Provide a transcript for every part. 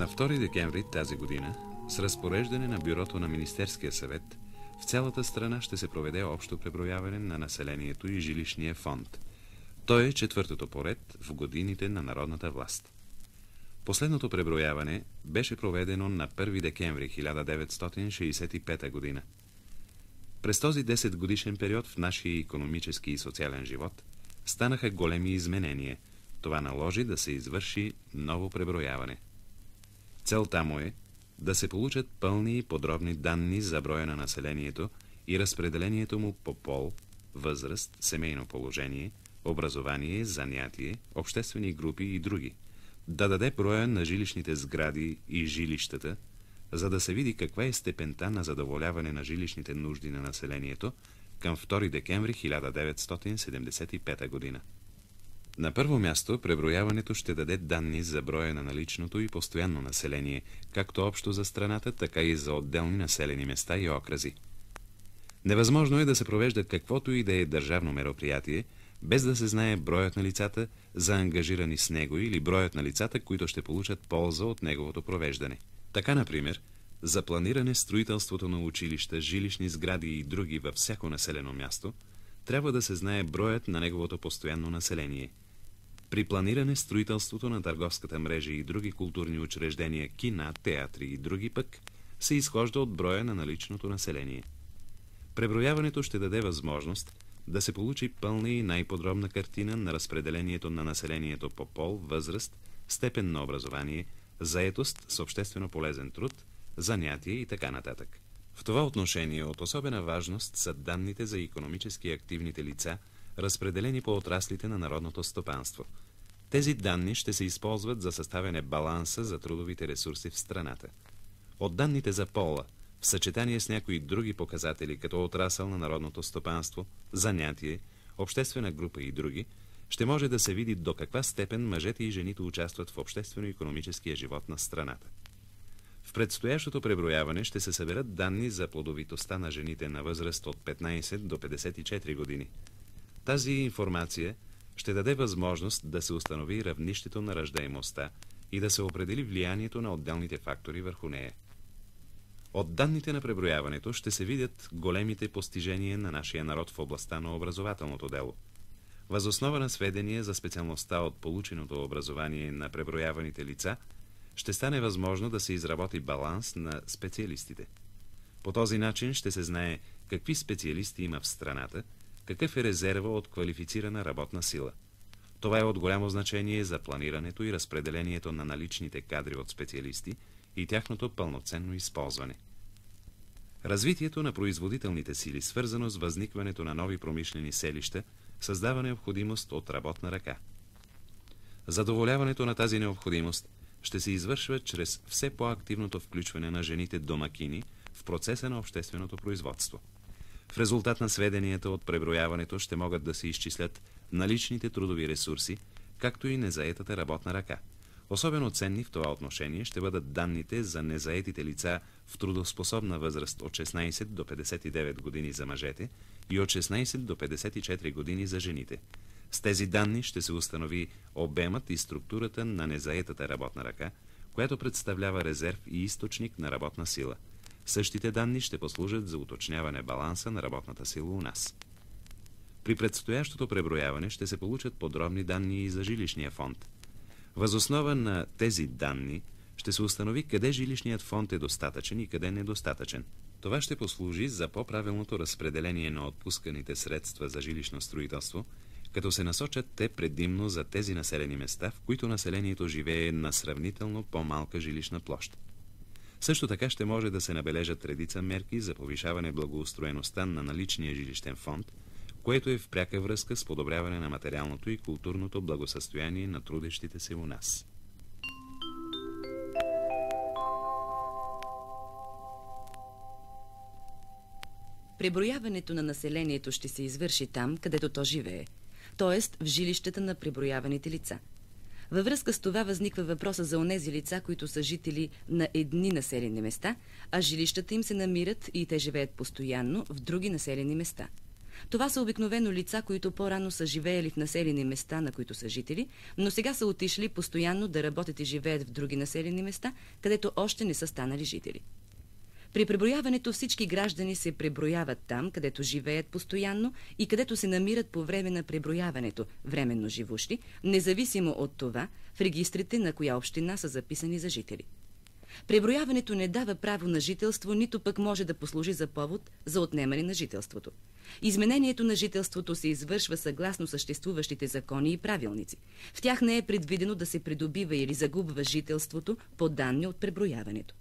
На 2 декември тази година, с разпореждане на Бюрото на Министерския съвет, в цялата страна ще се проведе общо преброяване на населението и жилищния фонд. То е четвъртото поред в годините на народната власт. Последното преброяване беше проведено на 1 декември 1965 година. През този 10 годишен период в нашия икономически и социален живот станаха големи изменения. Това наложи да се извърши ново преброяване. Целта му е да се получат пълни и подробни данни за броя на населението и разпределението му по пол, възраст, семейно положение, образование, занятие, обществени групи и други. Да даде броя на жилищните сгради и жилищата, за да се види каква е степента на задоволяване на жилищните нужди на населението към 2 декември 1975 година. На първо място, преброяването ще даде данни за броя на наличното и постоянно население, както общо за страната, така и за отделни населени места и окрази. Невъзможно е да се провежда каквото и да е държавно мероприятие, без да се знае броят на лицата, заангажирани с него, или броят на лицата, които ще получат полза от неговото провеждане. Така, например, за планиране строителството на училища, жилищни сгради и други във всяко населено място, трябва да се знае броят на неговото постоянно население. При планиране строителството на търговската мрежа и други културни учреждения, кина, театри и други пък, се изхожда от броя на наличното население. Преброяването ще даде възможност да се получи пълна и най-подробна картина на разпределението на населението по пол, възраст, степен на образование, заетост с обществено полезен труд, занятие и така нататък. В това отношение от особена важност са данните за икономически активните лица, разпределени по отраслите на народното стопанство. Тези данни ще се използват за съставяне баланса за трудовите ресурси в страната. От данните за пола, в съчетание с някои други показатели, като отрасъл на народното стопанство, занятие, обществена група и други, ще може да се види до каква степен мъжете и жените участват в обществено-икономическия живот на страната. В предстоящото преброяване ще се съберат данни за плодовитостта на жените на възраст от 15 до 54 години. Тази информация ще даде възможност да се установи равнището на раждаемостта и да се определи влиянието на отделните фактори върху нея. От данните на преброяването ще се видят големите постижения на нашия народ в областта на образователното дело. Въз основа на сведения за специалността от полученото образование на преброяваните лица, ще стане възможно да се изработи баланс на специалистите. По този начин ще се знае какви специалисти има в страната, какъв е резерва от квалифицирана работна сила. Това е от голямо значение за планирането и разпределението на наличните кадри от специалисти и тяхното пълноценно използване. Развитието на производителните сили, свързано с възникването на нови промишлени селища, създава необходимост от работна ръка. Задоволяването на тази необходимост ще се извършва чрез все по-активното включване на жените домакини в процеса на общественото производство. В резултат на сведенията от преброяването ще могат да се изчислят наличните трудови ресурси, както и незаетата работна ръка. Особено ценни в това отношение ще бъдат данните за незаетите лица в трудоспособна възраст от 16 до 59 години за мъжете и от 16 до 54 години за жените. С тези данни ще се установи обемът и структурата на незаетата работна ръка, която представлява резерв и източник на работна сила. Същите данни ще послужат за уточняване баланса на работната сила у нас. При предстоящото преброяване ще се получат подробни данни и за жилищния фонд. Въз основа на тези данни ще се установи къде жилищният фонд е достатъчен и къде недостатъчен. Това ще послужи за по-правилното разпределение на отпусканите средства за жилищно строителство, като се насочат те предимно за тези населени места, в които населението живее на сравнително по-малка жилищна площ. Също така ще може да се набележат редица мерки за повишаване благоустроеността на наличния жилищен фонд, което е в пряка връзка с подобряване на материалното и културното благосъстояние на трудещите се у нас. Преброяването на населението ще се извърши там, където то живее, т.е. в жилищата на преброяваните лица. Във връзка с това възниква въпроса за онези лица, които са жители на едни населени места, а жилищата им се намират и те живеят постоянно в други населени места. Това са обикновено лица, които по-рано са живеели в населени места, на които са жители, но сега са отишли постоянно да работят и живеят в други населени места, където още не са станали жители. При преброяването всички граждани се преброяват там, където живеят постоянно и където се намират по време на преброяването, временно живущи, независимо от това в регистрите на коя община са записани за жители. Преброяването не дава право на жителство, нито пък може да послужи за повод за отнемане на жителството. Изменението на жителството се извършва съгласно съществуващите закони и правилници. В тях не е предвидено да се придобива или загубва жителството по данни от преброяването.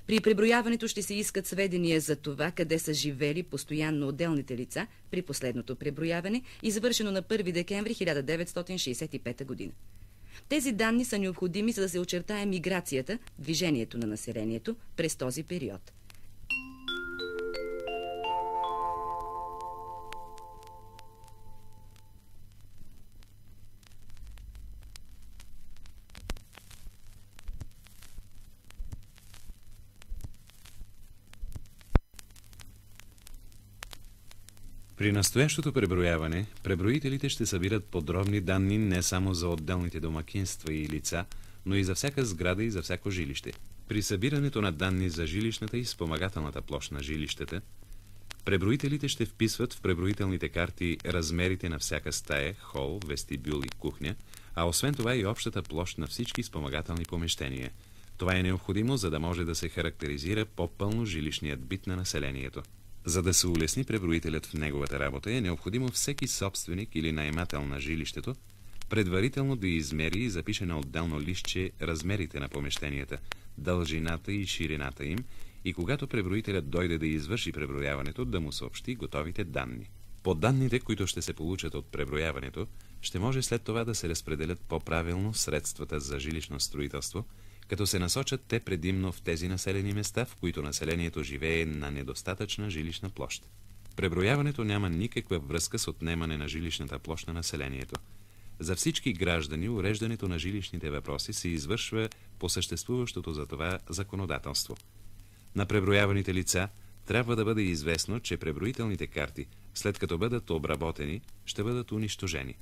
При преброяването ще се искат сведения за това, къде са живели постоянно отделните лица при последното преброяване, извършено на 1 декември 1965 година. Тези данни са необходими, за да се очертае миграцията, движението на населението през този период. При настоящото преброяване, преброителите ще събират подробни данни не само за отделните домакинства и лица, но и за всяка сграда и за всяко жилище. При събирането на данни за жилищната и спомагателната площ на жилищата, преброителите ще вписват в преброителните карти размерите на всяка стая, хол, вестибюл и кухня, а освен това и общата площ на всички спомагателни помещения. Това е необходимо, за да може да се характеризира по-пълно жилищният бит на населението. За да се улесни преброителят в неговата работа, е необходимо всеки собственик или наемател на жилището предварително да измери и запише на отделно листче размерите на помещенията, дължината и ширината им и когато преброителят дойде да извърши преброяването, да му съобщи готовите данни. По данните, които ще се получат от преброяването, ще може след това да се разпределят по-правилно средствата за жилищно строителство, като се насочат те предимно в тези населени места, в които населението живее на недостатъчна жилищна площ. Преброяването няма никаква връзка с отнемане на жилищната площ на населението. За всички граждани уреждането на жилищните въпроси се извършва по съществуващото за това законодателство. На преброяваните лица трябва да бъде известно, че преброителните карти, след като бъдат обработени, ще бъдат унищожени.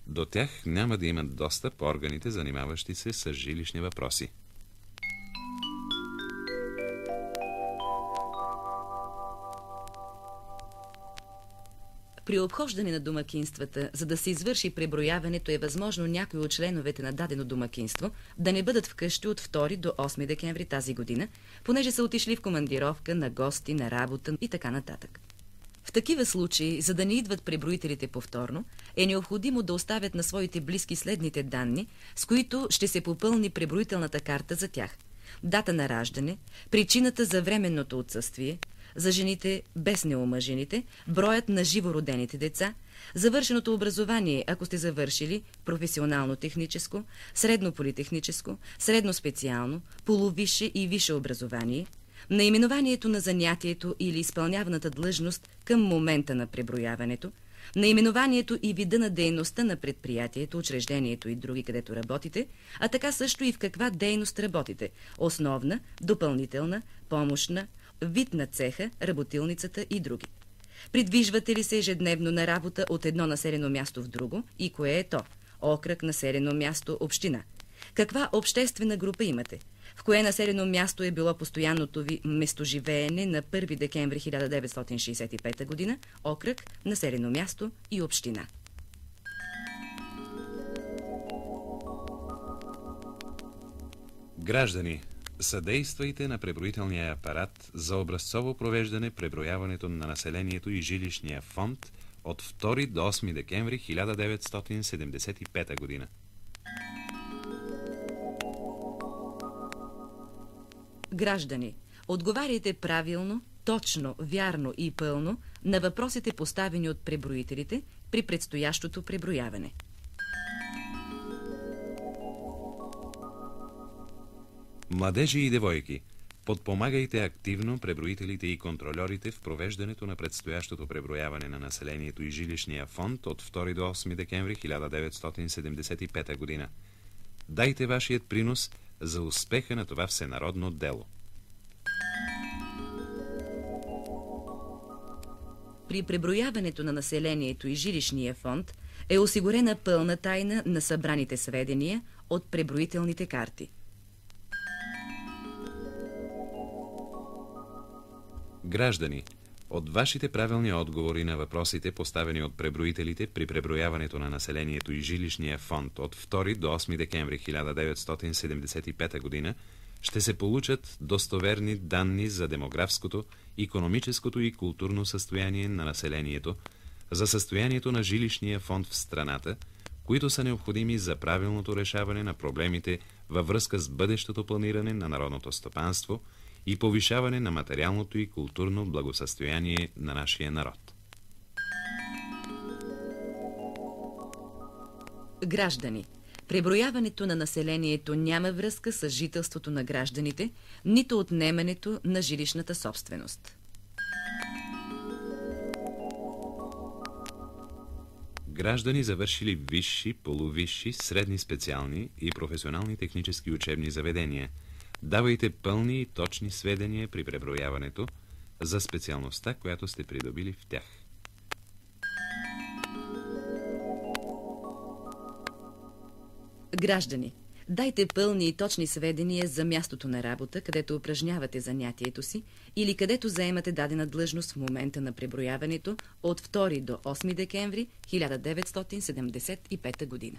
До тях няма да имат достъп органите, занимаващи се с жилищни въпроси. При обхождане на домакинствата, за да се извърши преброяването, е възможно някои от членовете на дадено домакинство да не бъдат вкъщи от 2 до 8 декември тази година, понеже са отишли в командировка, на гости, на работа и така нататък. В такива случаи, за да не идват преброителите повторно, е необходимо да оставят на своите близки следните данни, с които ще се попълни преброителната карта за тях: дата на раждане, причината за временното отсъствие, за жените без неомъжените, броят на живородените деца, завършеното образование, ако сте завършили професионално-техническо, средно-политехническо, средно-специално, полувисше и висше образование, наименованието на занятието или изпълняваната длъжност към момента на преброяването, наименованието и вида на дейността на предприятието, учреждението и други, където работите, а така също и в каква дейност работите – основна, допълнителна, помощна, вид на цеха, работилницата и други. Придвижвате ли се ежедневно на работа от едно населено място в друго и кое е то? Окръг, населено място, община. Каква обществена група имате? В кое населено място е било постоянното ви местоживеене на 1 декември 1965 година? Окръг, населено място и община. Граждани, съдействайте на преброителния апарат за образцово провеждане преброяването на населението и жилищния фонд от 2 до 8 декември 1975 година. Граждани, отговаряйте правилно, точно, вярно и пълно на въпросите, поставени от преброителите при предстоящото преброяване. Младежи и девойки, подпомагайте активно преброителите и контрольорите в провеждането на предстоящото преброяване на населението и жилищния фонд от 2 до 8 декември 1975 година. Дайте вашият принос за успеха на това всенародно дело. при преброяването на населението и жилищния фонд е осигурена пълна тайна на събраните сведения от преброителните карти. Граждани, от вашите правилни отговори на въпросите, поставени от преброителите при преброяването на населението и жилищния фонд от 2 до 8 декември 1975 година, ще се получат достоверни данни за демографското, икономическото и културно състояние на населението, за състоянието на жилищния фонд в страната, които са необходими за правилното решаване на проблемите във връзка с бъдещото планиране на народното стопанство и повишаване на материалното и културно благосъстояние на нашия народ. Граждани, преброяването на населението няма връзка с жителството на гражданите, нито отнемането на жилищната собственост. Граждани, завършили висши, полувисши, средни специални и професионални технически учебни заведения, давайте пълни и точни сведения при преброяването за специалността, която сте придобили в тях. Граждани, дайте пълни и точни сведения за мястото на работа, където упражнявате занятието си или където заемате дадена длъжност в момента на преброяването от 2 до 8 декември 1975 година.